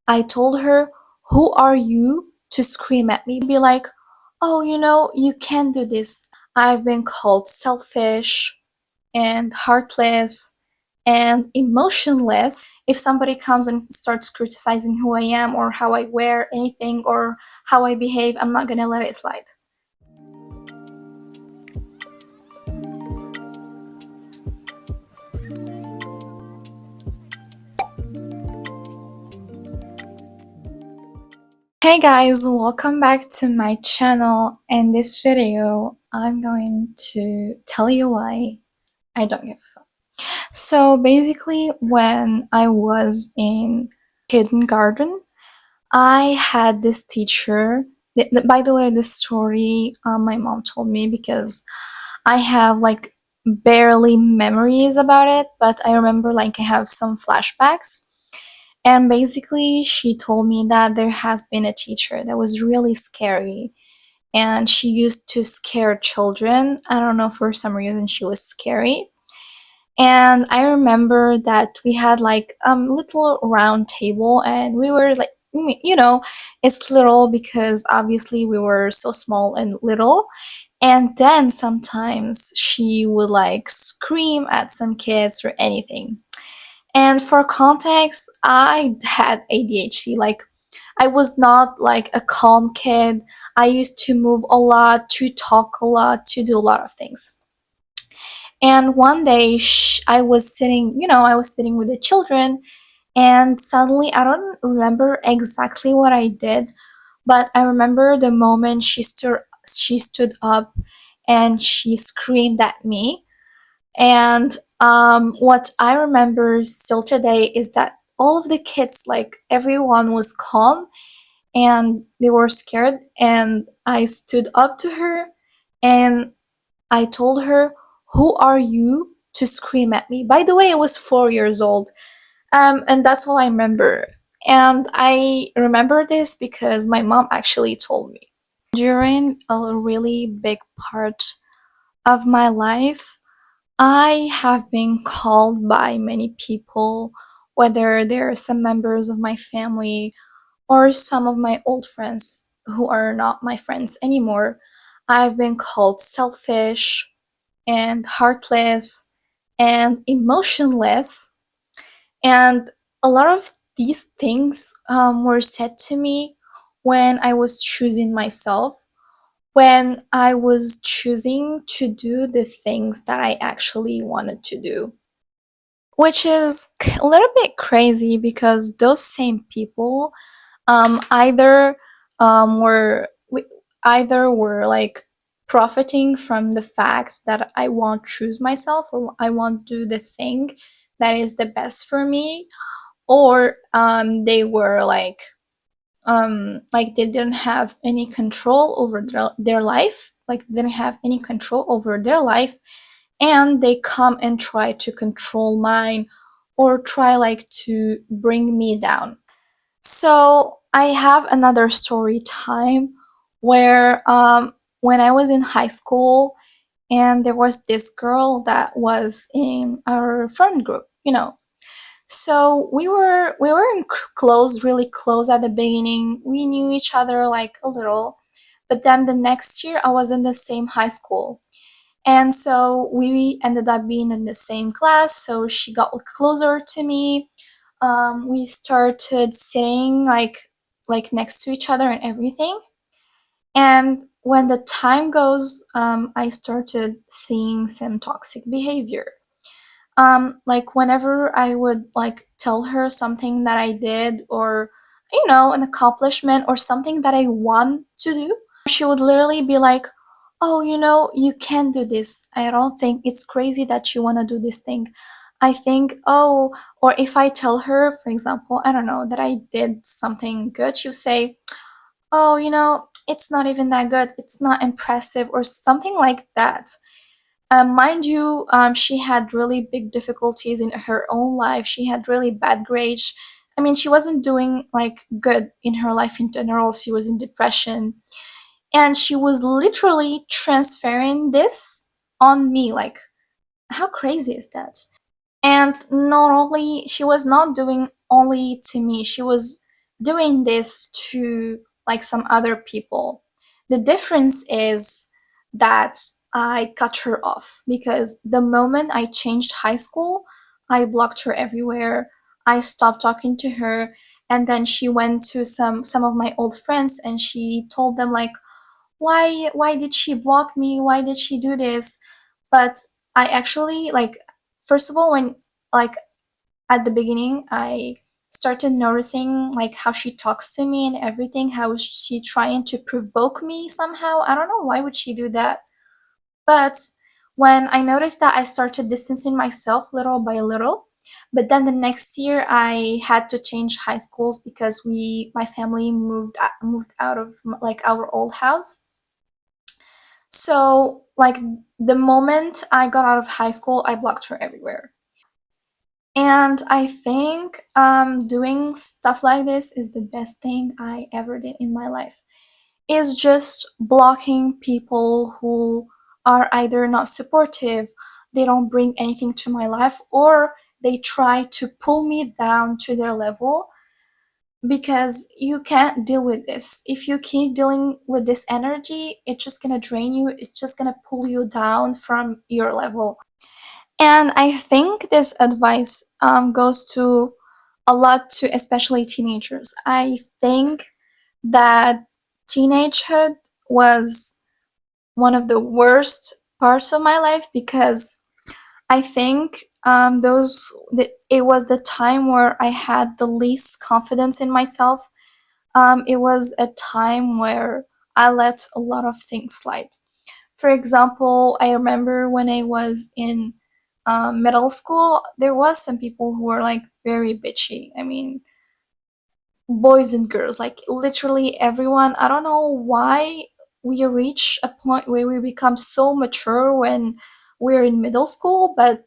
I told her, "Who are you to scream at me?" Be like, "Oh, you can't do this. I've been called selfish and heartless and emotionless." If somebody comes and starts criticizing who I am or how I wear anything or how I behave, I'm not gonna let it slide. Hey guys, welcome back to my channel. In this video, I'm going to tell you why I don't give a fuck. So basically, when I was in kindergarten, I had this teacher. By the way, this story my mom told me because I have like barely memories about it, but I remember like I have some flashbacks. And basically, she told me that there has been a teacher that was really scary and she used to scare children. I don't know, for some reason, she was scary. And I remember that we had like little round table and we were like, it's little because obviously we were so small and little. And then sometimes she would like scream at some kids or anything. And for context, I had ADHD. Like, I was not like a calm kid. I used to move a lot, to talk a lot, to do a lot of things. And one day, I was sitting with the children, and suddenly, I don't remember exactly what I did, but I remember the moment she stood up and she screamed at me. And what I remember still today is that all of the kids, like everyone, was calm and they were scared. And I stood up to her and I told her, "Who are you to scream at me?" By the way, I was 4 years old. And that's all I remember. And I remember this because my mom actually told me. During a really big part of my life, I have been called by many people, whether they're some members of my family or some of my old friends who are not my friends anymore. I've been called selfish and heartless and emotionless. And a lot of these things were said to me when I was choosing myself, when I was choosing to do the things that I actually wanted to do. Which is a little bit crazy because those same people either were like profiting from the fact that I won't choose myself or I won't do the thing that is the best for me, or they were like they didn't have any control over their life, like they didn't have any control over their life, and they come and try to control mine or try like to bring me down. So I have another story time where when I was in high school and there was this girl that was in our friend group. So we were close, really close at the beginning. We knew each other like a little, but then the next year I was in the same high school. And so we ended up being in the same class, so she got closer to me. We started sitting like next to each other and everything. And when the time goes, I started seeing some toxic behavior. Like whenever I would like tell her something that I did, or an accomplishment or something that I want to do, she would literally be like, "Oh, you can do this. I don't think it's crazy that you want to do this thing. I think, oh," or if I tell her, for example, I don't know, that I did something good, she'll say, "Oh, it's not even that good. It's not impressive," or something like that. Mind you, she had really big difficulties in her own life. She had really bad grades. I mean, she wasn't doing like good in her life in general. She was in depression. And she was literally transferring this on me. Like, how crazy is that? And not only, she was not doing only to me, she was doing this to like some other people. The difference is that I cut her off because the moment I changed high school, I blocked her everywhere. I stopped talking to her, and then she went to some of my old friends and she told them like, why did she block me? Why did she do this? But I actually like, first of all, when like at the beginning I started noticing like how she talks to me and everything, how she trying to provoke me somehow. I don't know why would she do that. But when I noticed that, I started distancing myself little by little. But then the next year I had to change high schools because my family moved out of like our old house. So like the moment I got out of high school, I blocked her everywhere. And I think doing stuff like this is the best thing I ever did in my life. Is just blocking people who are either not supportive, they don't bring anything to my life, or they try to pull me down to their level, because you can't deal with this. If you keep dealing with this energy, it's just gonna drain you, it's just gonna pull you down from your level. And I think this advice goes to a lot to especially teenagers. I think that teenagehood was one of the worst parts of my life because I think it was the time where I had the least confidence in myself. It was a time where I let a lot of things slide. For example, I remember when I was in middle school, there was some people who were like very bitchy. I mean, boys and girls, like literally everyone. I don't know why we reach a point where we become so mature when we're in middle school, but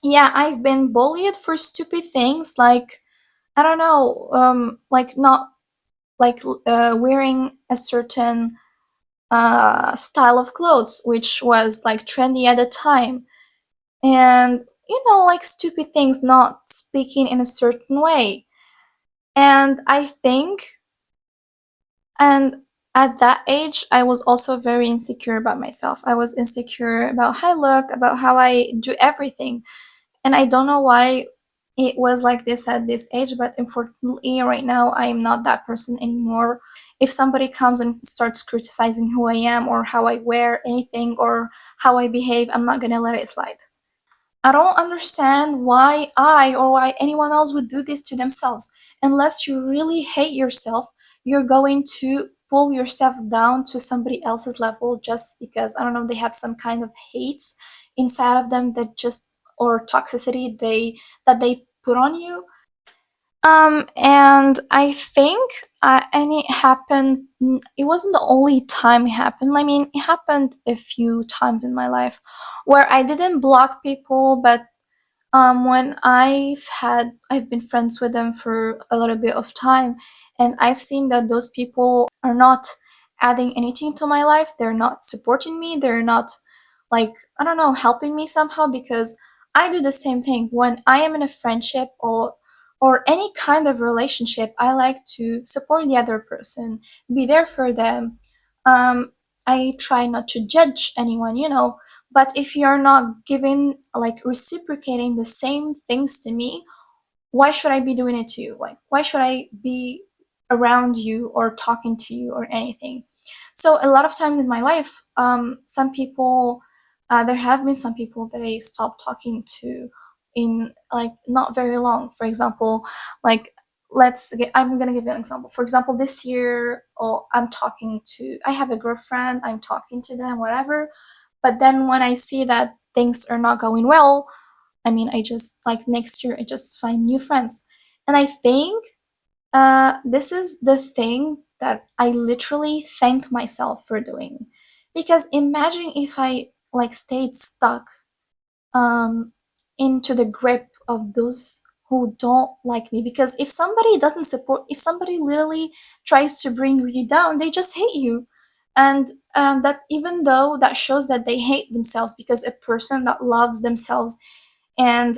yeah, I've been bullied for stupid things like, I don't know, like not like wearing a certain style of clothes, which was like trendy at the time. And, like stupid things, not speaking in a certain way. And I think, and at that age, I was also very insecure about myself. I was insecure about how I look, about how I do everything. And I don't know why it was like this at this age, but unfortunately, right now, I am not that person anymore. If somebody comes and starts criticizing who I am or how I wear anything or how I behave, I'm not gonna let it slide. I don't understand why I or why anyone else would do this to themselves. Unless you really hate yourself, you're going to pull yourself down to somebody else's level just because, I don't know, they have some kind of hate inside of them that just, or toxicity they put on you. And I think, and it happened, it wasn't the only time it happened. I mean, it happened a few times in my life where I didn't block people, but when I've been friends with them for a little bit of time, and I've seen that those people are not adding anything to my life. They're not supporting me. They're not, like, I don't know, helping me somehow, because I do the same thing when I am in a friendship or any kind of relationship. I like to support the other person, be there for them. I try not to judge anyone. But if you're not giving, like, reciprocating the same things to me, why should I be doing it to you? Like, why should I be around you or talking to you or anything? So a lot of times in my life, there have been some people that I stopped talking to in like not very long. For example, like I'm gonna give you an example. For example, this year, oh, I have a girlfriend, I'm talking to them, whatever. But then when I see that things are not going well, I mean, I just like next year I just find new friends. And I think this is the thing that I literally thank myself for doing. Because imagine if I like stayed stuck um, into the grip of those who don't like me. Because if somebody doesn't support, if somebody literally tries to bring you down, they just hate you. And that, even though that shows that they hate themselves, because a person that loves themselves and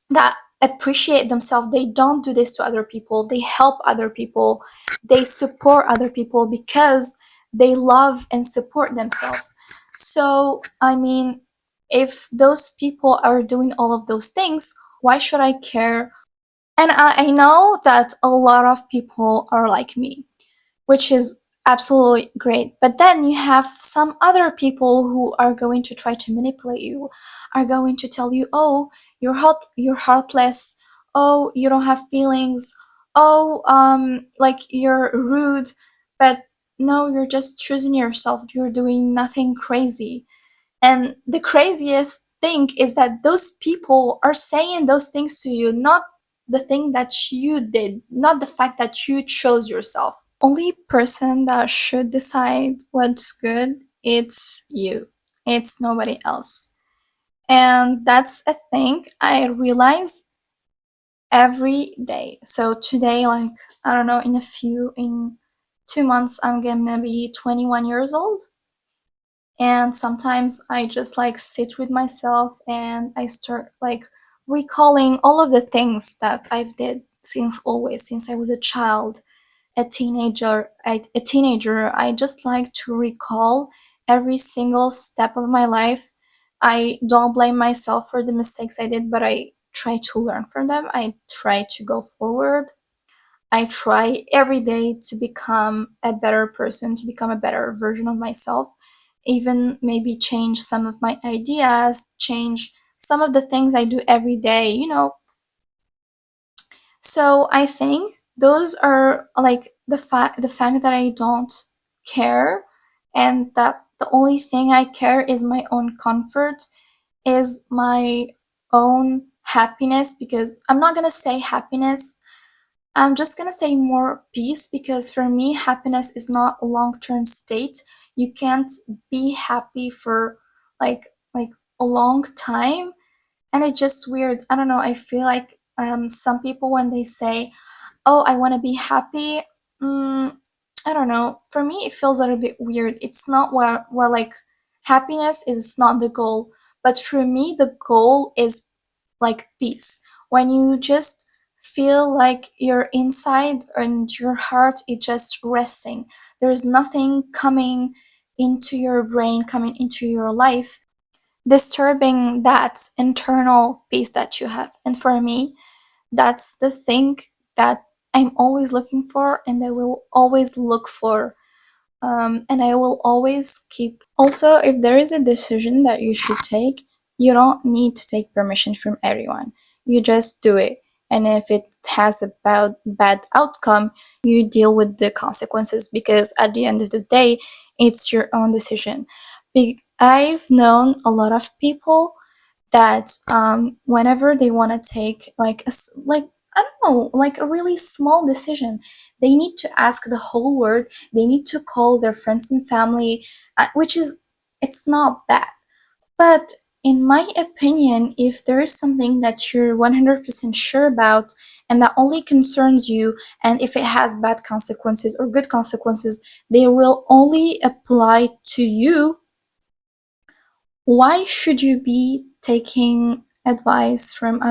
that appreciate themselves, they don't do this to other people, they help other people, they support other people because they love and support themselves. So I mean, if those people are doing all of those things, why should I care? And I know that a lot of people are like me, which is absolutely great. But then you have some other people who are going to try to manipulate you, are going to tell you, "Oh, you're heartless. Oh, you don't have feelings. Oh, like you're rude." But no, you're just choosing yourself. You're doing nothing crazy. And the craziest thing is that those people are saying those things to you, not the thing that you did, not the fact that you chose yourself. Only person that should decide what's good, it's you. It's nobody else. And that's a thing I realize every day. So today, like, I don't know, in 2 months, I'm gonna be 21 years old. And sometimes I just like sit with myself and I start like recalling all of the things that I've did since always, since I was a child, a teenager. I just like to recall every single step of my life. I don't blame myself for the mistakes I did, but I try to learn from them. I try to go forward. I try every day to become a better person, to become a better version of myself, even maybe change some of my ideas, change some of the things I do every day. So I think those are like the fact that I don't care, and that the only thing I care is my own comfort, is my own happiness, because I'm not gonna say happiness, I'm just gonna say more peace, because for me, happiness is not a long-term state. You can't be happy for like a long time, and it's just weird. I don't know. I feel like some people when they say, "Oh, I want to be happy," mm, I don't know. For me, it feels a little bit weird. It's not where like happiness is not the goal, but for me, the goal is like peace. When you just feel like your inside and your heart is just resting, there's nothing coming into your brain, coming into your life, disturbing that internal peace that you have. And for me, that's the thing that I'm always looking for, and I will always look for, and I will always keep. Also, if there is a decision that you should take, you don't need to take permission from everyone. You just do it. And if it has a bad outcome, you deal with the consequences, because at the end of the day, it's your own decision. I've known a lot of people that whenever they want to take like like I don't know, like a really small decision, they need to ask the whole world. They need to call their friends and family, which is, it's not bad. But in my opinion, if there is something that you're 100% sure about and that only concerns you, and if it has bad consequences or good consequences, they will only apply to you. Why should you be taking advice from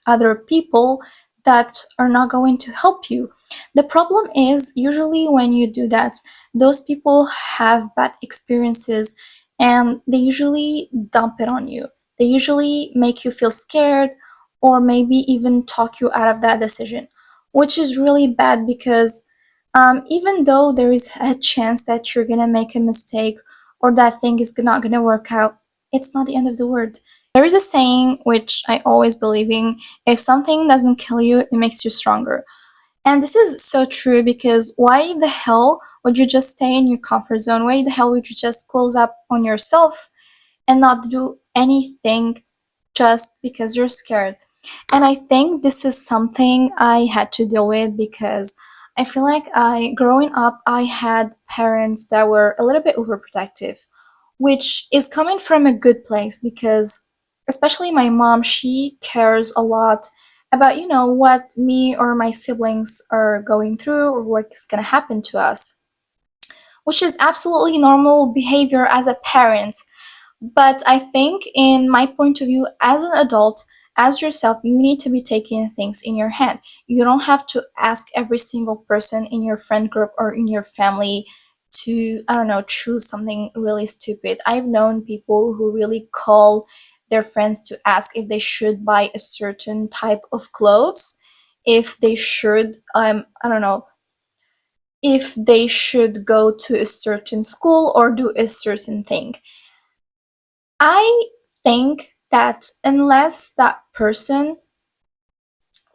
other people that are not going to help you? The problem is usually when you do that, those people have bad experiences, and they usually dump it on you. They usually make you feel scared, or maybe even talk you out of that decision, which is really bad, because even though there is a chance that you're gonna make a mistake, or that thing is not gonna work out, it's not the end of the world. There is a saying which I always believe in: if something doesn't kill you, it makes you stronger. And this is so true, because why the hell would you just stay in your comfort zone? Why the hell would you just close up on yourself and not do anything just because you're scared? And I think this is something I had to deal with, because I feel like growing up, I had parents that were a little bit overprotective, which is coming from a good place, because especially my mom, she cares a lot about, what me or my siblings are going through, or what's going to happen to us, which is absolutely normal behavior as a parent. But I think, in my point of view as an adult, as yourself, you need to be taking things in your hand. You don't have to ask every single person in your friend group or in your family to, I don't know, choose something really stupid. I've known people who really call their friends to ask if they should buy a certain type of clothes, if they should, I don't know, if they should go to a certain school or do a certain thing. I think that unless that person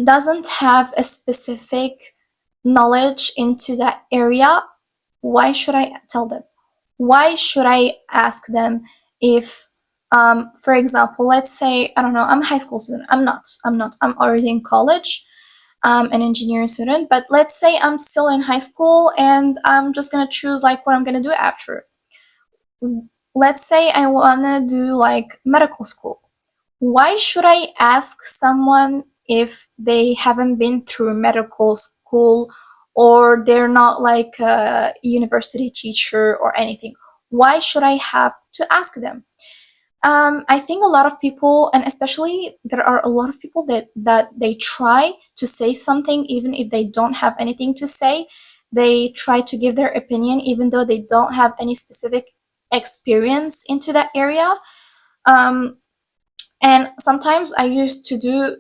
doesn't have a specific knowledge into that area, why should I tell them? Why should I ask them if, for example, let's say, I don't know, I'm a high school student. I'm already in college. I'm an engineering student, but let's say I'm still in high school and I'm just gonna choose like what I'm gonna do after. Let's say I wanna do like medical school. Why should I ask someone if they haven't been through medical school or they're not like a university teacher or anything? Why should I have to ask them? I think a lot of people, and especially there are a lot of people that they try to say something even if they don't have anything to say. They try to give their opinion even though they don't have any specific experience into that area. Um, and sometimes I used to do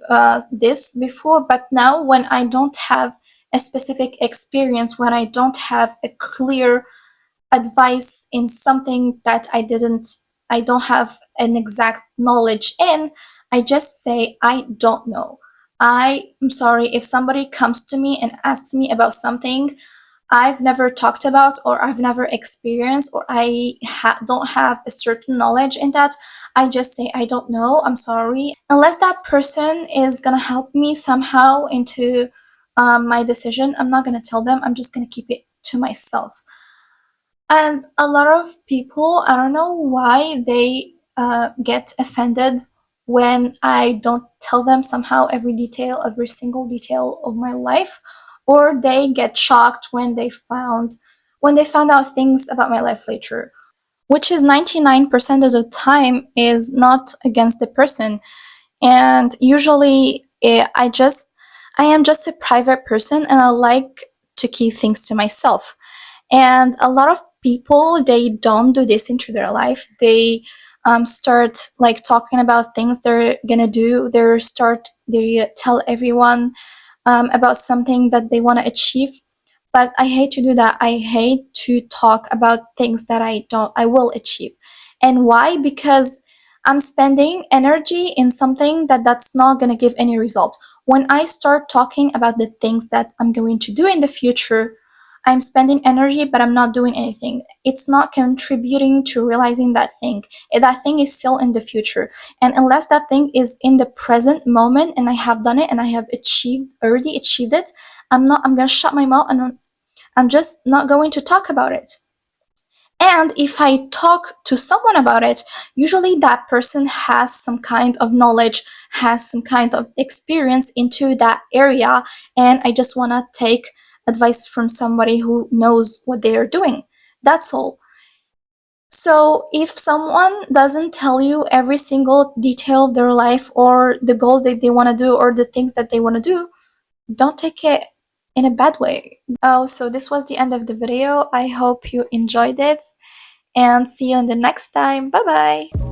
this before, but now when I don't have a specific experience, when I don't have a clear advice in something that I don't have an exact knowledge in, I just say, I don't know. I'm sorry if somebody comes to me and asks me about something I've never talked about or I've never experienced or I don't have a certain knowledge in that. I just say, I don't know, I'm sorry. Unless that person is gonna help me somehow into my decision, I'm not gonna tell them, I'm just gonna keep it to myself. And a lot of people, I don't know why they get offended when I don't tell them somehow every detail, every single detail of my life, or they get shocked when they found out things about my life later, which is 99% of the time is not against the person. And usually I am just a private person and I like to keep things to myself. And a lot of people, they don't do this into their life. They start like talking about things they're gonna do. They tell everyone about something that they want to achieve. But I hate to do that. I hate to talk about things that I will achieve. And why? Because I'm spending energy in something that's not going to give any result. When I start talking about the things that I'm going to do in the future, I'm spending energy, but I'm not doing anything. It's not contributing to realizing that thing. That thing is still in the future. And unless that thing is in the present moment and I have done it and I have already achieved it, I'm gonna shut my mouth and I'm just not going to talk about it. And if I talk to someone about it, usually that person has some kind of knowledge, has some kind of experience into that area, and I just want to take advice from somebody who knows what they are doing. That's all. So if someone doesn't tell you every single detail of their life or the goals that they want to do or the things that they want to do, don't take it in a bad way. Oh, so this was the end of the video. I hope you enjoyed it and see you on the next time. Bye bye.